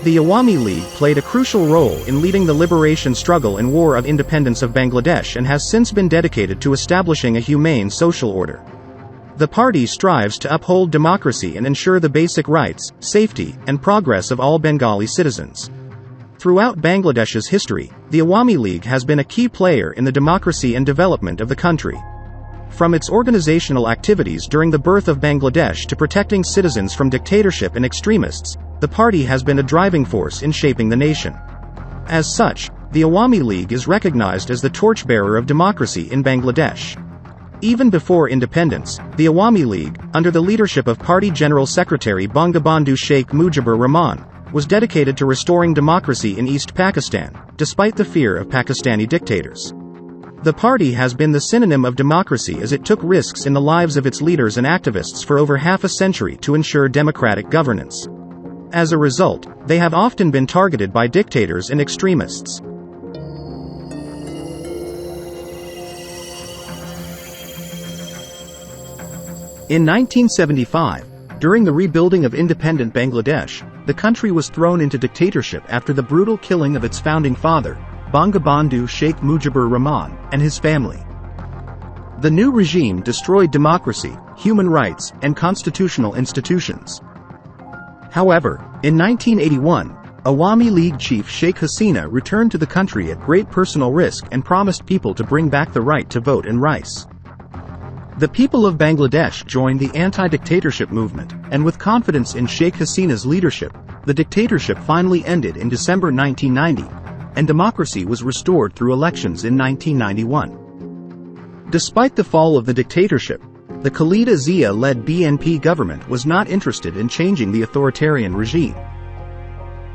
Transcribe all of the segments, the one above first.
The Awami League played a crucial role in leading the liberation struggle and war of independence of Bangladesh and has since been dedicated to establishing a humane social order. The party strives to uphold democracy and ensure the basic rights, safety, and progress of all Bengali citizens. Throughout Bangladesh's history, the Awami League has been a key player in the democracy and development of the country. From its organizational activities during the birth of Bangladesh to protecting citizens from dictatorship and extremists, the party has been a driving force in shaping the nation. As such, the Awami League is recognized as the torchbearer of democracy in Bangladesh. Even before independence, the Awami League, under the leadership of Party General Secretary Bangabandhu Sheikh Mujibur Rahman, was dedicated to restoring democracy in East Pakistan, despite the fear of Pakistani dictators. The party has been the synonym of democracy as it took risks in the lives of its leaders and activists for over half a century to ensure democratic governance. As a result, they have often been targeted by dictators and extremists. In 1975, during the rebuilding of independent Bangladesh, the country was thrown into dictatorship after the brutal killing of its founding father, Bangabandhu Sheikh Mujibur Rahman, and his family. The new regime destroyed democracy, human rights, and constitutional institutions. However, in 1981, Awami League chief Sheikh Hasina returned to the country at great personal risk and promised people to bring back the right to vote and rice. The people of Bangladesh joined the anti-dictatorship movement, and with confidence in Sheikh Hasina's leadership, the dictatorship finally ended in December 1990, and democracy was restored through elections in 1991. Despite the fall of the dictatorship, the Khaleda Zia-led BNP government was not interested in changing the authoritarian regime.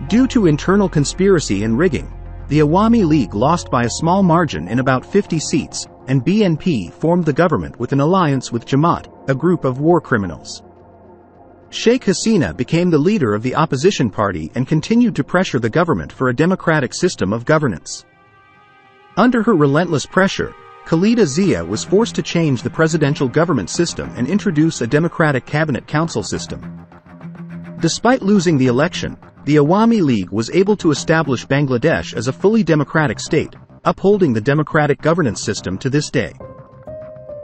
Due to internal conspiracy and rigging, the Awami League lost by a small margin in about 50 seats, and BNP formed the government with an alliance with Jamaat, a group of war criminals. Sheikh Hasina became the leader of the opposition party and continued to pressure the government for a democratic system of governance. Under her relentless pressure, Khaleda Zia was forced to change the presidential government system and introduce a democratic cabinet council system. Despite losing the election, the Awami League was able to establish Bangladesh as a fully democratic state, upholding the democratic governance system to this day.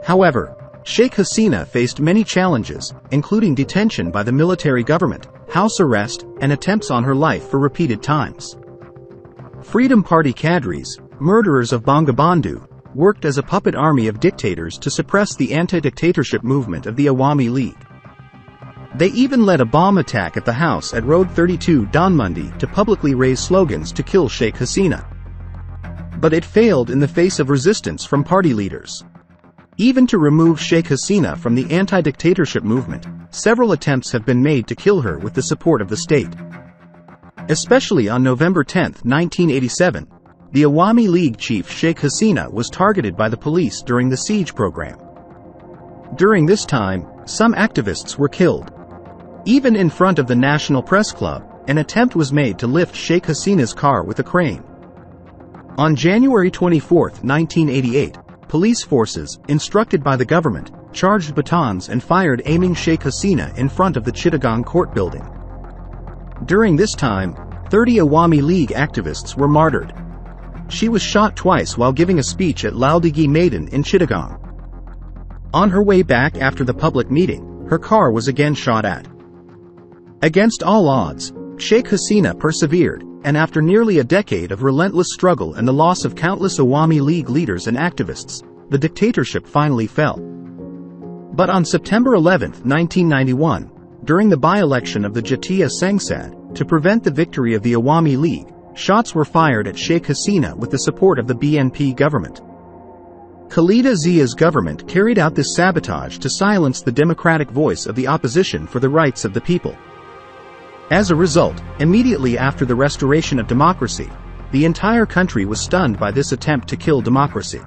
However, Sheikh Hasina faced many challenges, including detention by the military government, house arrest, and attempts on her life for repeated times. Freedom Party cadres, murderers of Bangabandhu, worked as a puppet army of dictators to suppress the anti-dictatorship movement of the Awami League. They even led a bomb attack at the house at Road 32 Dhanmondi to publicly raise slogans to kill Sheikh Hasina. But it failed in the face of resistance from party leaders. Even to remove Sheikh Hasina from the anti-dictatorship movement, several attempts have been made to kill her with the support of the state. Especially on November 10, 1987, the Awami League chief Sheikh Hasina was targeted by the police during the siege program. During this time, some activists were killed. Even in front of the National Press Club, an attempt was made to lift Sheikh Hasina's car with a crane. On January 24, 1988, police forces, instructed by the government, charged batons and fired aiming Sheikh Hasina in front of the Chittagong court building. During this time, 30 Awami League activists were martyred. She was shot twice while giving a speech at Laudigi Maidan in Chittagong. On her way back after the public meeting, her car was again shot at. Against all odds, Sheikh Hasina persevered, and after nearly a decade of relentless struggle and the loss of countless Awami League leaders and activists, the dictatorship finally fell. But on September 11, 1991, during the by-election of the Jamaat-e-Islami, to prevent the victory of the Awami League, shots were fired at Sheikh Hasina with the support of the BNP government. Khaleda Zia's government carried out this sabotage to silence the democratic voice of the opposition for the rights of the people. As a result, immediately after the restoration of democracy, the entire country was stunned by this attempt to kill democracy.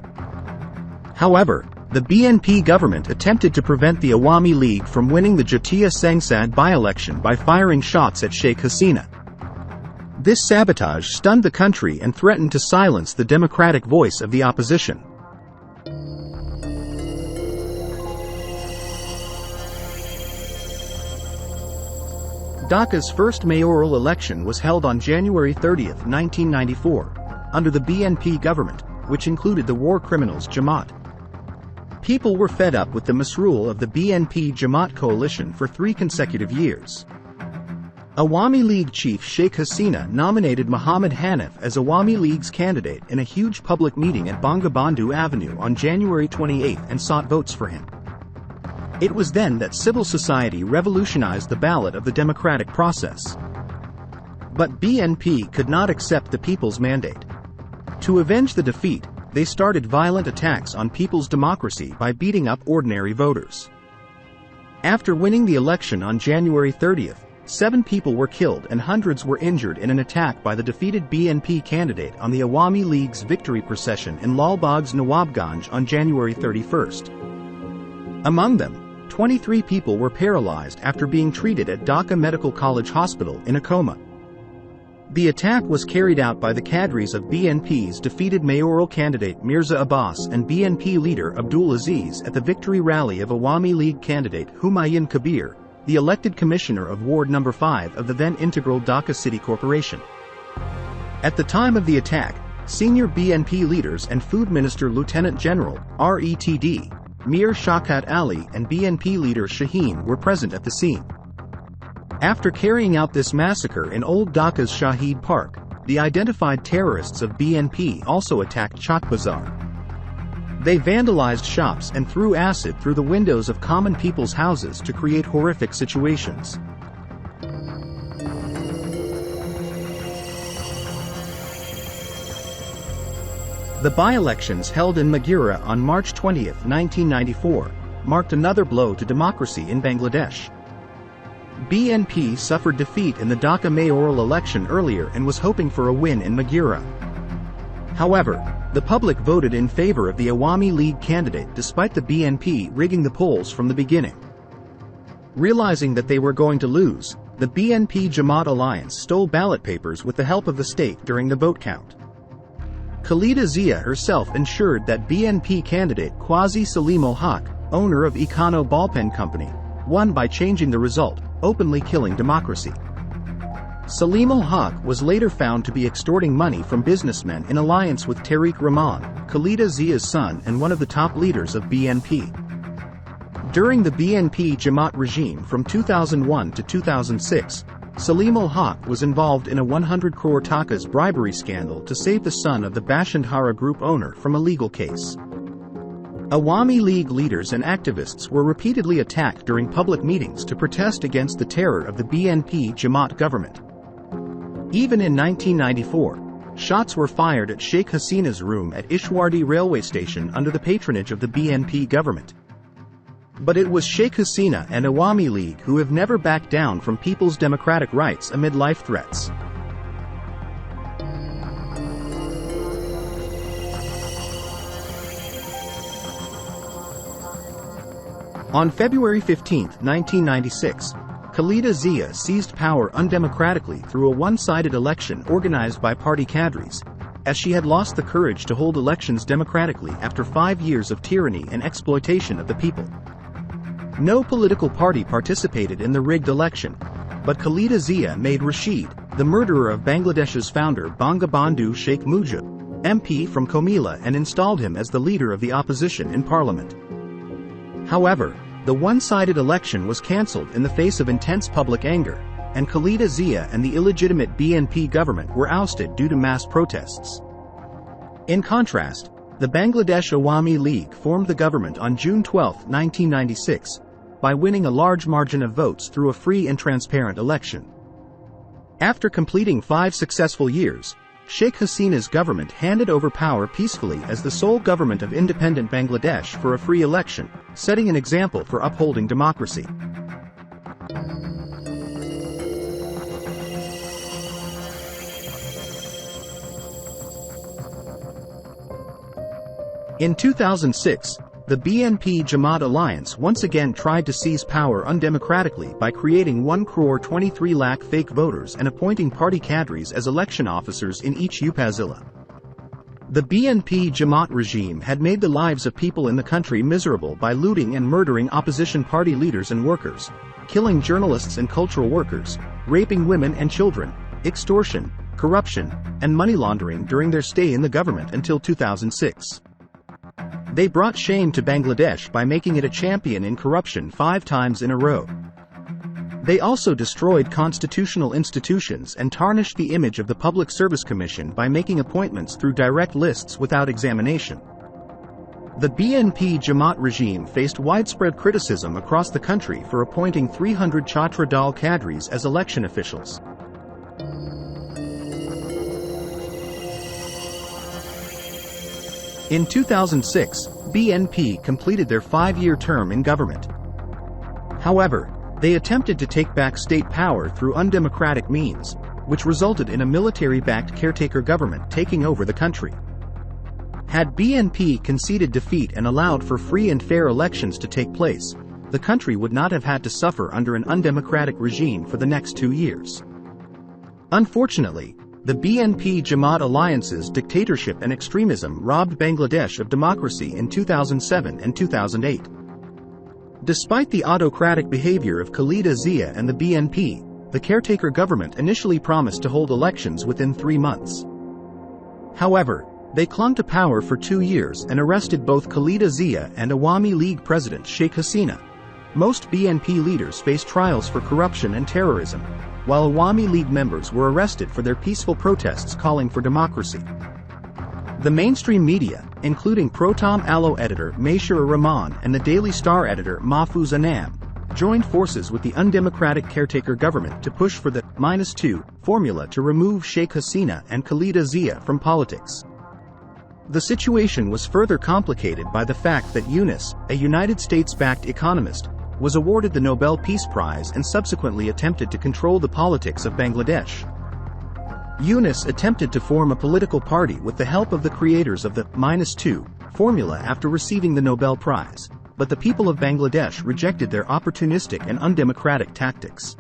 However, the BNP government attempted to prevent the Awami League from winning the Jamaat-e-Islami by-election by firing shots at Sheikh Hasina. This sabotage stunned the country and threatened to silence the democratic voice of the opposition. Dhaka's first mayoral election was held on January 30, 1994, under the BNP government, which included the war criminals Jamaat. People were fed up with the misrule of the BNP-Jamaat coalition for 3 consecutive years. Awami League chief Sheikh Hasina nominated Muhammad Hanif as Awami League's candidate in a huge public meeting at Bangabandhu Avenue on January 28 and sought votes for him. It was then that civil society revolutionized the ballot of the democratic process. But BNP could not accept the people's mandate. To avenge the defeat, they started violent attacks on people's democracy by beating up ordinary voters. After winning the election on January 30, 7 people were killed and hundreds were injured in an attack by the defeated BNP candidate on the Awami League's victory procession in Lal Bag's Nawabganj on January 31. Among them, 23 people were paralyzed after being treated at Dhaka Medical College Hospital in a coma. The attack was carried out by the cadres of BNP's defeated mayoral candidate Mirza Abbas and BNP leader Abdul Aziz at the victory rally of Awami League candidate Humayun Kabir, the elected commissioner of Ward No. 5 of the then integral Dhaka City Corporation. At the time of the attack, senior BNP leaders and Food Minister Lieutenant General, RETD, Mir Shaukat Ali and BNP leader Shaheen were present at the scene. After carrying out this massacre in Old Dhaka's Shahid Park, the identified terrorists of BNP also attacked Chowk Bazaar. They vandalized shops and threw acid through the windows of common people's houses to create horrific situations. The by-elections held in Maghera on March 20, 1994, marked another blow to democracy in Bangladesh. BNP suffered defeat in the Dhaka mayoral election earlier and was hoping for a win in Maghera. However, the public voted in favor of the Awami League candidate despite the BNP rigging the polls from the beginning. Realizing that they were going to lose, the BNP-Jamaat alliance stole ballot papers with the help of the state during the vote count. Khalida Zia herself ensured that BNP candidate Qazi Salim-ul-Haq, owner of Econo Ballpen Company, won by changing the result, openly killing democracy. Salim-ul-Haq was later found to be extorting money from businessmen in alliance with Tariq Rahman, Khalida Zia's son and one of the top leaders of BNP. During the BNP-Jamaat regime from 2001 to 2006, Salim-ul-Haq was involved in a 100 crore takas bribery scandal to save the son of the Bashundhara Group owner from a legal case. Awami League leaders and activists were repeatedly attacked during public meetings to protest against the terror of the BNP-Jamaat government. Even in 1994, shots were fired at Sheikh Hasina's room at Ishwardi railway station under the patronage of the BNP government. But it was Sheikh Hasina and Awami League who have never backed down from people's democratic rights amid life threats. On February 15, 1996, Khalida Zia seized power undemocratically through a one-sided election organized by party cadres, as she had lost the courage to hold elections democratically after 5 years of tyranny and exploitation of the people. No political party participated in the rigged election, but Khalida Zia made Rashid, the murderer of Bangladesh's founder Bangabandhu Sheikh Mujibur, MP from Comilla and installed him as the leader of the opposition in parliament. However, the one-sided election was cancelled in the face of intense public anger, and Khalida Zia and the illegitimate BNP government were ousted due to mass protests. In contrast, the Bangladesh Awami League formed the government on June 12, 1996, by winning a large margin of votes through a free and transparent election. After completing 5 successful years, Sheikh Hasina's government handed over power peacefully as the sole government of independent Bangladesh for a free election, setting an example for upholding democracy. In 2006, the BNP-Jamaat alliance once again tried to seize power undemocratically by creating 1.23 crore fake voters and appointing party cadres as election officers in each upazila. The BNP-Jamaat regime had made the lives of people in the country miserable by looting and murdering opposition party leaders and workers, killing journalists and cultural workers, raping women and children, extortion, corruption, and money laundering during their stay in the government until 2006. They brought shame to Bangladesh by making it a champion in corruption 5 times in a row. They also destroyed constitutional institutions and tarnished the image of the Public Service Commission by making appointments through direct lists without examination. The BNP Jamaat regime faced widespread criticism across the country for appointing 300 Chhatra Dal cadres as election officials. In 2006, BNP completed their 5-year term in government. However, they attempted to take back state power through undemocratic means, which resulted in a military-backed caretaker government taking over the country. Had BNP conceded defeat and allowed for free and fair elections to take place, the country would not have had to suffer under an undemocratic regime for the next 2 years. Unfortunately, the BNP Jamaat alliance's dictatorship and extremism robbed Bangladesh of democracy in 2007 and 2008. Despite the autocratic behavior of Khaleda Zia and the BNP, the caretaker government initially promised to hold elections within 3 months. However, they clung to power for 2 years and arrested both Khaleda Zia and Awami League president Sheikh Hasina. Most BNP leaders faced trials for corruption and terrorism, while Awami League members were arrested for their peaceful protests calling for democracy. The mainstream media, including Protam Alo editor Mashur Rahman and the Daily Star editor Mahfouz Anam, joined forces with the undemocratic caretaker government to push for the -2 formula to remove Sheikh Hasina and Khaleda Zia from politics. The situation was further complicated by the fact that Yunus, a United States-backed economist, was awarded the Nobel Peace Prize and subsequently attempted to control the politics of Bangladesh. Yunus attempted to form a political party with the help of the creators of the -2 formula after receiving the Nobel Prize, but the people of Bangladesh rejected their opportunistic and undemocratic tactics.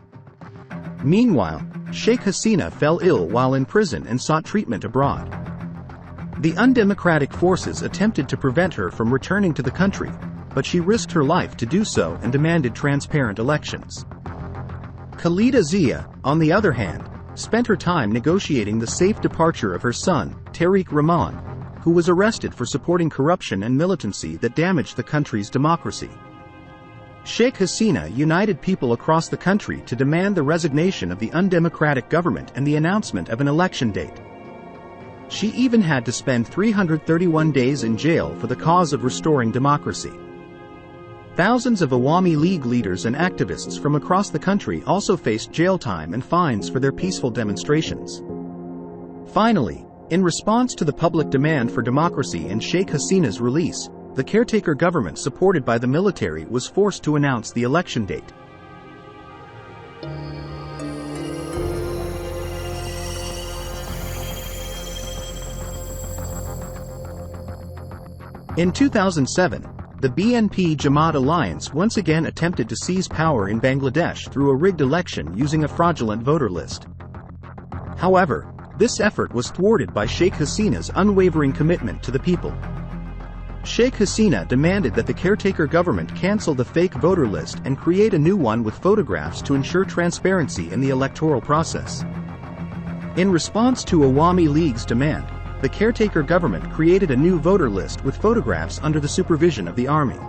Meanwhile, Sheikh Hasina fell ill while in prison and sought treatment abroad. The undemocratic forces attempted to prevent her from returning to the country, but she risked her life to do so and demanded transparent elections. Khaleda Zia, on the other hand, spent her time negotiating the safe departure of her son, Tariq Rahman, who was arrested for supporting corruption and militancy that damaged the country's democracy. Sheikh Hasina united people across the country to demand the resignation of the undemocratic government and the announcement of an election date. She even had to spend 331 days in jail for the cause of restoring democracy. Thousands of Awami League leaders and activists from across the country also faced jail time and fines for their peaceful demonstrations. Finally, in response to the public demand for democracy and Sheikh Hasina's release, the caretaker government supported by the military was forced to announce the election date. In 2007, the BNP Jamaat alliance once again attempted to seize power in Bangladesh through a rigged election using a fraudulent voter list. However, this effort was thwarted by Sheikh Hasina's unwavering commitment to the people. Sheikh Hasina demanded that the caretaker government cancel the fake voter list and create a new one with photographs to ensure transparency in the electoral process. In response to Awami League's demand, the caretaker government created a new voter list with photographs under the supervision of the army.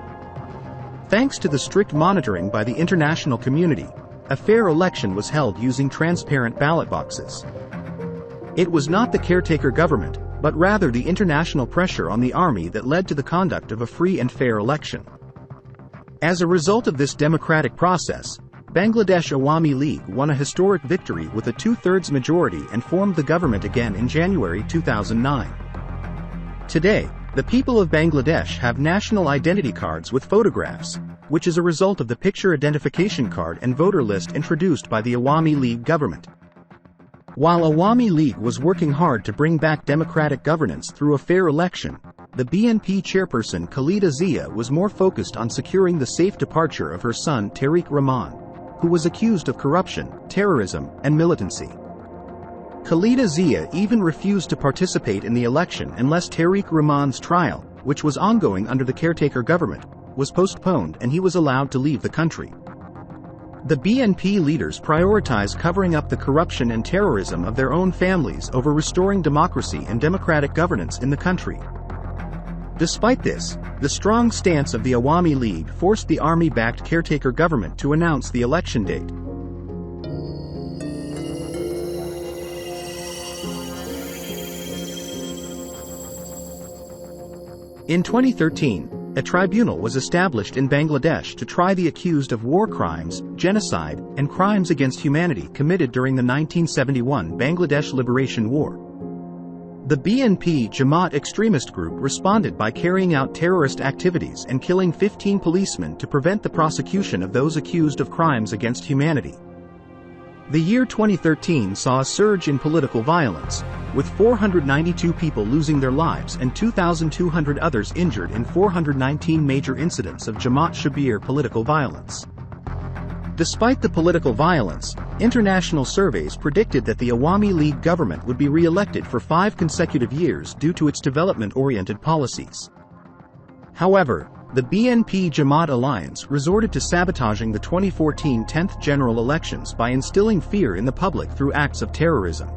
Thanks to the strict monitoring by the international community, a fair election was held using transparent ballot boxes. It was not the caretaker government, but rather the international pressure on the army that led to the conduct of a free and fair election. As a result of this democratic process, Bangladesh Awami League won a historic victory with a 2/3 majority and formed the government again in January 2009. Today, the people of Bangladesh have national identity cards with photographs, which is a result of the picture identification card and voter list introduced by the Awami League government. While Awami League was working hard to bring back democratic governance through a fair election, the BNP chairperson Khaleda Zia was more focused on securing the safe departure of her son Tariq Rahman, who was accused of corruption, terrorism, and militancy. Khaleda Zia even refused to participate in the election unless Tariq Rahman's trial, which was ongoing under the caretaker government, was postponed and he was allowed to leave the country. The BNP leaders prioritize covering up the corruption and terrorism of their own families over restoring democracy and democratic governance in the country. Despite this, the strong stance of the Awami League forced the army-backed caretaker government to announce the election date. In 2013, a tribunal was established in Bangladesh to try the accused of war crimes, genocide, and crimes against humanity committed during the 1971 Bangladesh Liberation War. The BNP Jamaat-e-Extremist group responded by carrying out terrorist activities and killing 15 policemen to prevent the prosecution of those accused of crimes against humanity. The year 2013 saw a surge in political violence, with 492 people losing their lives and 2,200 others injured in 419 major incidents of Jamaat-Shabir political violence. Despite the political violence, international surveys predicted that the Awami League government would be re-elected for 5 consecutive years due to its development-oriented policies. However, the BNP Jamaat alliance resorted to sabotaging the 2014 10th general elections by instilling fear in the public through acts of terrorism.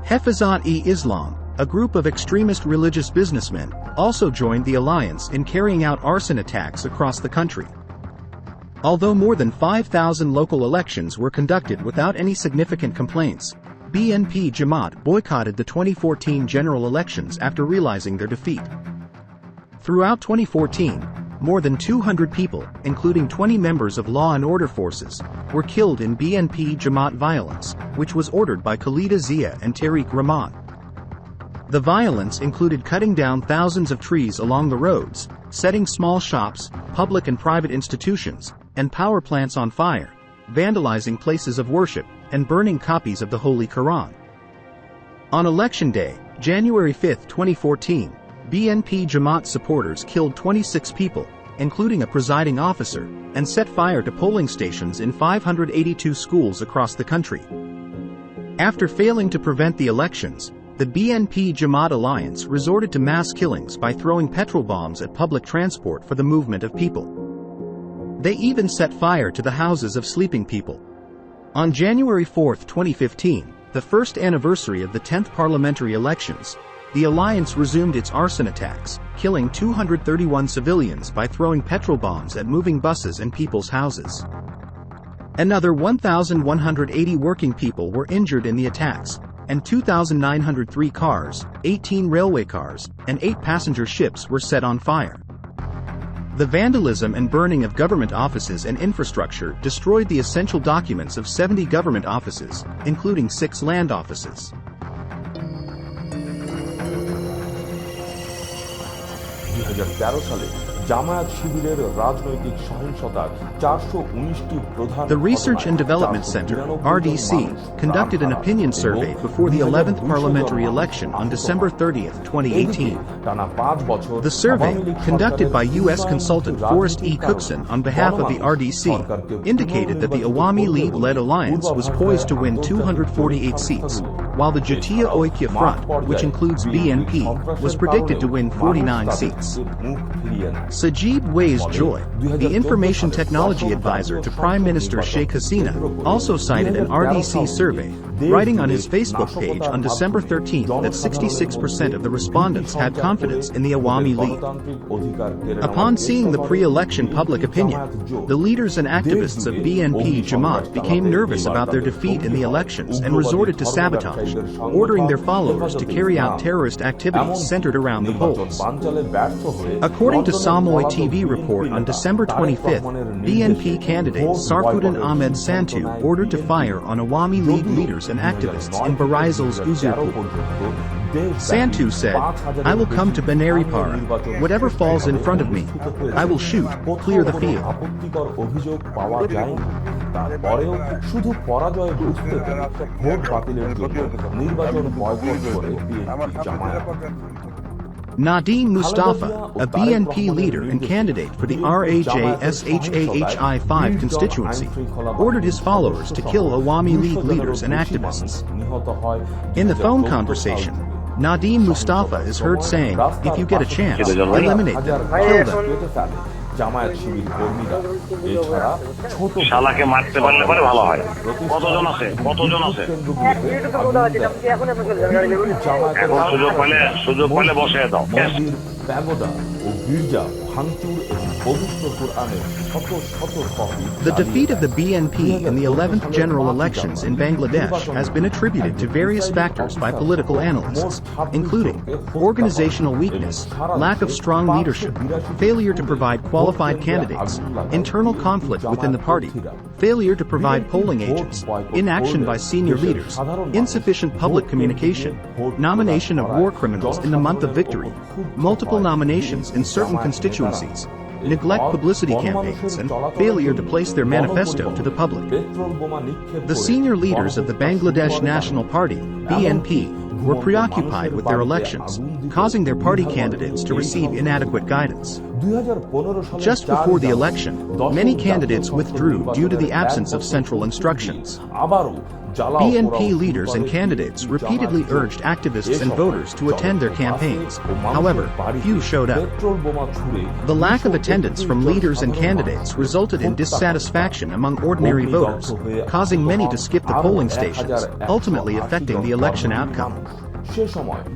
Hafizat-e-Islam, a group of extremist religious businessmen, also joined the alliance in carrying out arson attacks across the country. Although more than 5,000 local elections were conducted without any significant complaints, BNP Jamaat boycotted the 2014 general elections after realizing their defeat. Throughout 2014, more than 200 people, including 20 members of law and order forces, were killed in BNP Jamaat violence, which was ordered by Khalida Zia and Rahman. The violence included cutting down thousands of trees along the roads, setting small shops, public and private institutions, and power plants on fire, vandalizing places of worship, and burning copies of the Holy Quran. On Election Day, January 5, 2014, BNP Jamaat supporters killed 26 people, including a presiding officer, and set fire to polling stations in 582 schools across the country. After failing to prevent the elections, the BNP Jamaat alliance resorted to mass killings by throwing petrol bombs at public transport for the movement of people. They even set fire to the houses of sleeping people. On January 4, 2015, the first anniversary of the 10th parliamentary elections, the alliance resumed its arson attacks, killing 231 civilians by throwing petrol bombs at moving buses and people's houses. Another 1,180 working people were injured in the attacks, and 2,903 cars, 18 railway cars, and 8 passenger ships were set on fire. The vandalism and burning of government offices and infrastructure destroyed the essential documents of 70 government offices, including 6 land offices. 2013 সালে জামায়াত শিবিরের রাজনৈতিক সহিংসতার 419টি প্রধান The Research and Development Center, RDC, conducted an opinion survey before the 11th parliamentary election on December 30, 2018. The survey, conducted by U.S. consultant Forrest E. Cookson on behalf of the RDC, indicated that the Awami League-led alliance was poised to win 248 seats, while the Jamaat-e-Islami Front, which includes BNP, was predicted to win 49 seats. Sajid Way's Joy, the information technology advisor to Prime Minister Sheikh Hasina, also cited an RDC survey, writing on his Facebook page on December 13 that 66% of the respondents had confidence in the Awami League. Upon seeing the pre-election public opinion, the leaders and activists of BNP Jamaat became nervous about their defeat in the elections and resorted to sabotage, ordering their followers to carry out terrorist activities centered around the polls. According to Samoy TV report on December 25, BNP candidate Sarfuddin Ahmed Santu ordered to fire on Awami League leaders and activists in Barizal's Uzurpur. Santu said, "I will come to Banaripara. Whatever falls in front of me, I will shoot, clear the field." তারপরেও শুধু পরাজয় বুঝতে পেরে vote বাতিলের জন্য নির্বাচন boycott করে BNP Jamaat. Nadeem Mustafa, a BNP leader and candidate for the RAJ-SHAHI-5 constituency, ordered his followers to kill Awami League leaders and activists. In the phone conversation, Nadeem Mustafa is heard saying, "If you get a chance, eliminate them, kill them." Jamaat Shibir কর্মীরা এছাড়া ছোট শালাকে মারতে পারলে পরে ভালো হয়। কতজন আছে এখন সুযোগ পেলে বসে দাও। মন্দির, প্যাগোডা ও গির্জা ভাঙচুর এবং পবিত্র কোরআনের শত শত copy. The defeat of the BNP in the 11th general elections in Bangladesh has been attributed to various factors by political analysts, including organizational weakness, lack of strong leadership, failure to provide qualified candidates, internal conflict within the party, failure to provide polling agents, inaction by senior leaders, insufficient public communication, nomination of war criminals in the month of victory, multiple nominations in certain constituencies, neglect publicity campaigns, and failure to place their manifesto to the public. The senior leaders of the Bangladesh National Party, BNP, were preoccupied with their elections, causing their party candidates to receive inadequate guidance. Just before the election, many candidates withdrew due to the absence of central instructions. BNP leaders and candidates repeatedly urged activists and voters to attend their campaigns. However, few showed up. The lack of attendance from leaders and candidates resulted in dissatisfaction among ordinary voters, causing many to skip the polling stations, ultimately affecting the election outcome.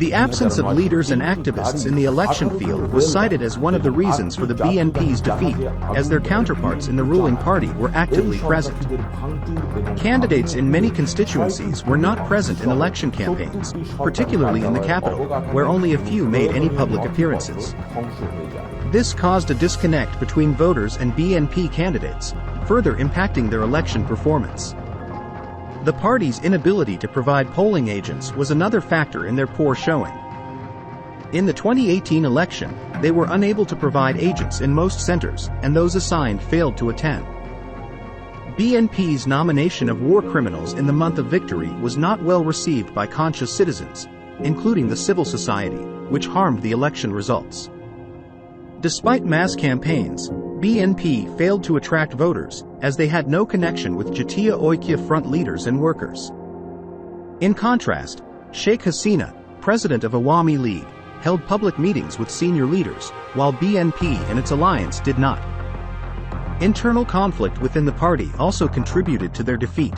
The absence of leaders and activists in the election field was cited as one of the reasons for the BNP's defeat, as their counterparts in the ruling party were actively present. Candidates in many constituencies were not present in election campaigns, particularly in the capital, where only a few made any public appearances. This caused a disconnect between voters and BNP candidates, further impacting their election performance. The party's inability to provide polling agents was another factor in their poor showing. In the 2018 election, they were unable to provide agents in most centers, and those assigned failed to attend. BNP's nomination of war criminals in the month of victory was not well received by conscious citizens, including the civil society, which harmed the election results. Despite mass campaigns, BNP failed to attract voters, as they had no connection with Jamaat-e-Islami front leaders and workers. In contrast, Sheikh Hasina, president of Awami League, held public meetings with senior leaders, while BNP and its alliance did not. Internal conflict within the party also contributed to their defeat.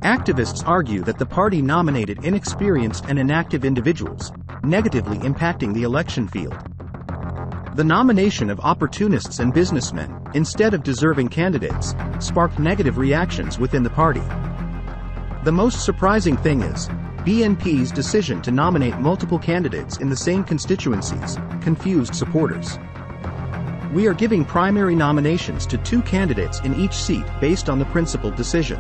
Activists argue that the party nominated inexperienced and inactive individuals, negatively impacting the election field. The nomination of opportunists and businessmen, instead of deserving candidates, sparked negative reactions within the party. The most surprising thing is, BNP's decision to nominate multiple candidates in the same constituencies confused supporters. We are giving primary nominations to 2 candidates in each seat based on the principled decision.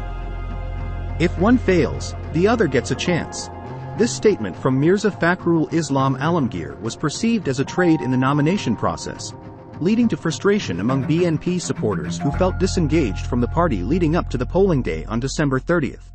If one fails, the other gets a chance. This statement from Mirza Fakhrul Islam Alamgir was perceived as a trade in the nomination process, leading to frustration among BNP supporters who felt disengaged from the party leading up to the polling day on December 30th.